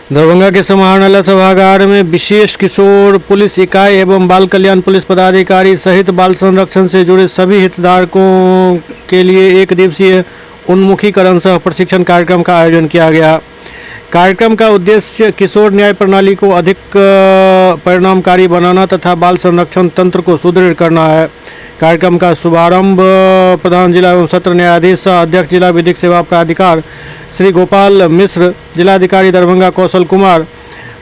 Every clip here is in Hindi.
दरभंगा के समाहरणालय सभागार में विशेष किशोर पुलिस इकाई एवं बाल कल्याण पुलिस पदाधिकारी सहित बाल संरक्षण से जुड़े सभी हितधारकों के लिए एक दिवसीय उन्मुखीकरण सह प्रशिक्षण कार्यक्रम का आयोजन किया गया। कार्यक्रम का उद्देश्य किशोर न्याय प्रणाली को अधिक परिणामकारी बनाना तथा बाल संरक्षण तंत्र को सुदृढ़ करना है। कार्यक्रम का शुभारंभ प्रधान जिला एवं सत्र न्यायाधीश सह अध्यक्ष जिला विधिक सेवा प्राधिकार श्री गोपाल मिश्र, जिलाधिकारी दरभंगा कौशल कुमार,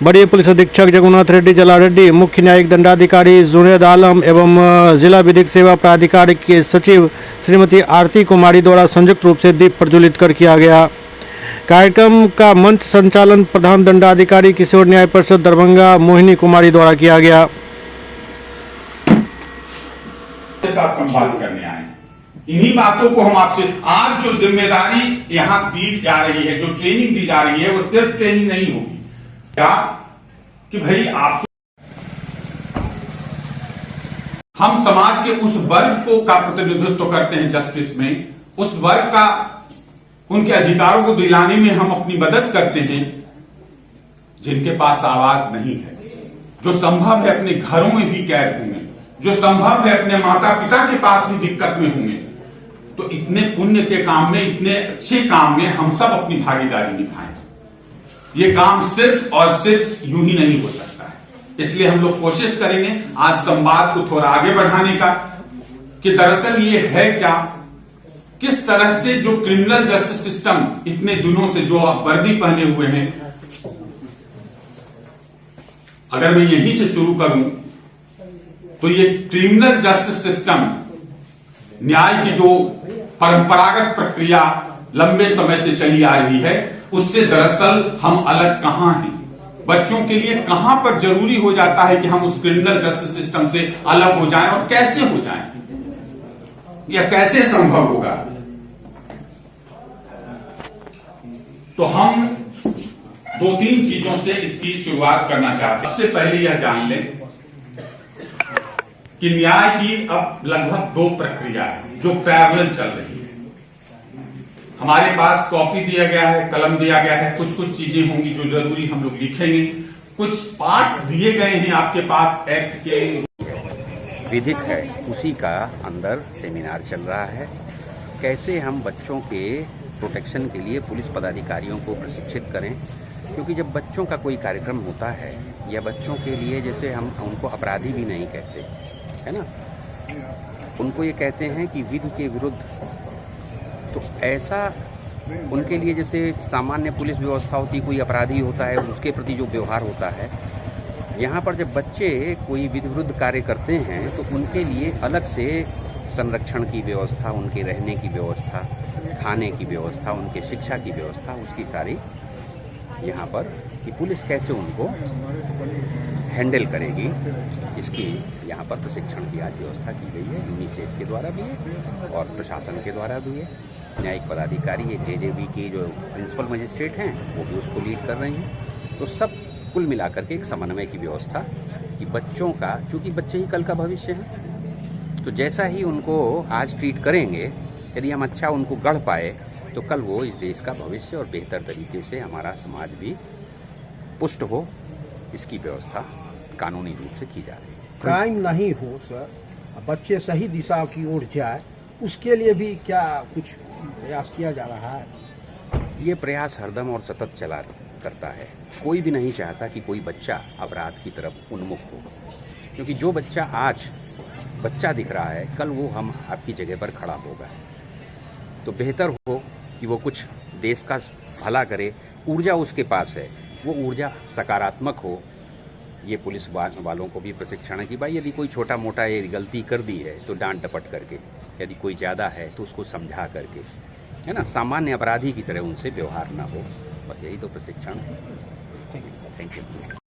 वरीय पुलिस अधीक्षक जगन्नाथ रेड्डी जला रेड्डी, मुख्य न्यायिक दंडाधिकारी जुनेद आलम एवं जिला विधिक सेवा प्राधिकार के सचिव श्रीमती आरती कुमारी द्वारा संयुक्त रूप से दीप प्रज्वलित कर किया गया। कार्यक्रम का मंच संचालन प्रधान दंडाधिकारी किशोर न्याय परिषद दरभंगा मोहिनी कुमारी द्वारा किया गया। साथ संवाद करने आए, इन्हीं बातों को हम आपसे आज जो जिम्मेदारी यहां दी जा रही है, जो ट्रेनिंग दी जा रही है, वो सिर्फ ट्रेनिंग नहीं होगी क्या कि भाई आप हम समाज के उस वर्ग को का प्रतिनिधित्व करते हैं जस्टिस में, उस वर्ग का उनके अधिकारों को दिलाने में हम अपनी मदद करते हैं जिनके पास आवाज नहीं है, जो संभव है अपने घरों में भी कैद होंगे, जो संभव है अपने माता पिता के पास भी दिक्कत में होंगे। तो इतने पुण्य के काम में, इतने अच्छे काम में हम सब अपनी भागीदारी निभाएं। ये काम सिर्फ और सिर्फ यूं ही नहीं हो सकता है, इसलिए हम लोग कोशिश करेंगे आज संवाद को थोड़ा आगे बढ़ाने का कि दरअसल ये है क्या, किस तरह से जो क्रिमिनल जस्टिस सिस्टम इतने दिनों से जो आप वर्दी पहने हुए हैं, अगर मैं यहीं से शुरू करूं तो ये क्रिमिनल जस्टिस सिस्टम न्याय की जो परंपरागत प्रक्रिया लंबे समय से चली आ रही है, उससे दरअसल हम अलग कहां हैं। बच्चों के लिए कहां पर जरूरी हो जाता है कि हम उस क्रिमिनल जस्टिस सिस्टम से अलग हो जाएं और कैसे हो जाएं, या कैसे संभव होगा। तो हम दो तीन चीजों से इसकी शुरुआत करना चाहते हैं। सबसे पहले यह जान लें कि न्याय की अब लगभग दो प्रक्रिया है जो पैरेलल चल रही है। हमारे पास कॉपी दिया गया है, कलम दिया गया है, कुछ कुछ चीजें होंगी जो जरूरी हम लोग लिखेंगे, कुछ पार्ट्स दिए गए हैं आपके पास एक्ट के विधिक है, उसी का अंदर सेमिनार चल रहा है। कैसे हम बच्चों के प्रोटेक्शन के लिए पुलिस पदाधिकारियों को प्रशिक्षित करें, क्योंकि जब बच्चों का कोई कार्यक्रम होता है या बच्चों के लिए, जैसे हम उनको अपराधी भी नहीं कहते है ना, उनको ये कहते हैं कि विधि के विरुद्ध, तो ऐसा उनके लिए जैसे सामान्य पुलिस व्यवस्था होती, कोई अपराधी होता है उसके प्रति जो व्यवहार होता है, यहाँ पर जब बच्चे कोई विधि विरुद्ध कार्य करते हैं तो उनके लिए अलग से संरक्षण की व्यवस्था, उनके रहने की व्यवस्था, खाने की व्यवस्था, उनके शिक्षा की व्यवस्था, उसकी सारी यहाँ पर कि पुलिस कैसे उनको हैंडल करेगी, इसकी यहाँ पर प्रशिक्षण की आज व्यवस्था की गई है। यूनिसेफ के द्वारा भी है और प्रशासन के द्वारा भी है। न्यायिक पदाधिकारी ये जेजेबी के जो प्रिंसिपल मजिस्ट्रेट हैं वो भी उसको लीड कर रहे हैं। तो सब कुल मिलाकर के एक समन्वय की व्यवस्था कि बच्चों का, चूँकि बच्चे ही कल का भविष्य हैं, तो जैसा ही उनको आज ट्रीट करेंगे, यदि हम अच्छा उनको गढ़ पाए तो कल वो इस देश का भविष्य और बेहतर तरीके से हमारा समाज भी पुष्ट हो, इसकी व्यवस्था कानूनी रूप से की जा रही है। क्राइम नहीं हो सर, बच्चे सही दिशा की ओर जाए, उसके लिए भी क्या कुछ प्रयास किया जा रहा है? ये प्रयास हरदम और सतत चला करता है। कोई भी नहीं चाहता कि कोई बच्चा अपराध की तरफ उन्मुख हो, क्योंकि जो बच्चा आज बच्चा दिख रहा है, कल वो हम आपकी जगह पर खड़ा होगा। तो बेहतर हो कि वो कुछ देश का भला करे, ऊर्जा उसके पास है, वो ऊर्जा सकारात्मक हो। ये पुलिस वालों को भी प्रशिक्षण है कि भाई यदि कोई छोटा मोटा ये गलती कर दी है तो डांट डपट करके, यदि कोई ज़्यादा है तो उसको समझा करके, है ना, सामान्य अपराधी की तरह उनसे व्यवहार ना हो। बस यही तो प्रशिक्षण है। Thank you.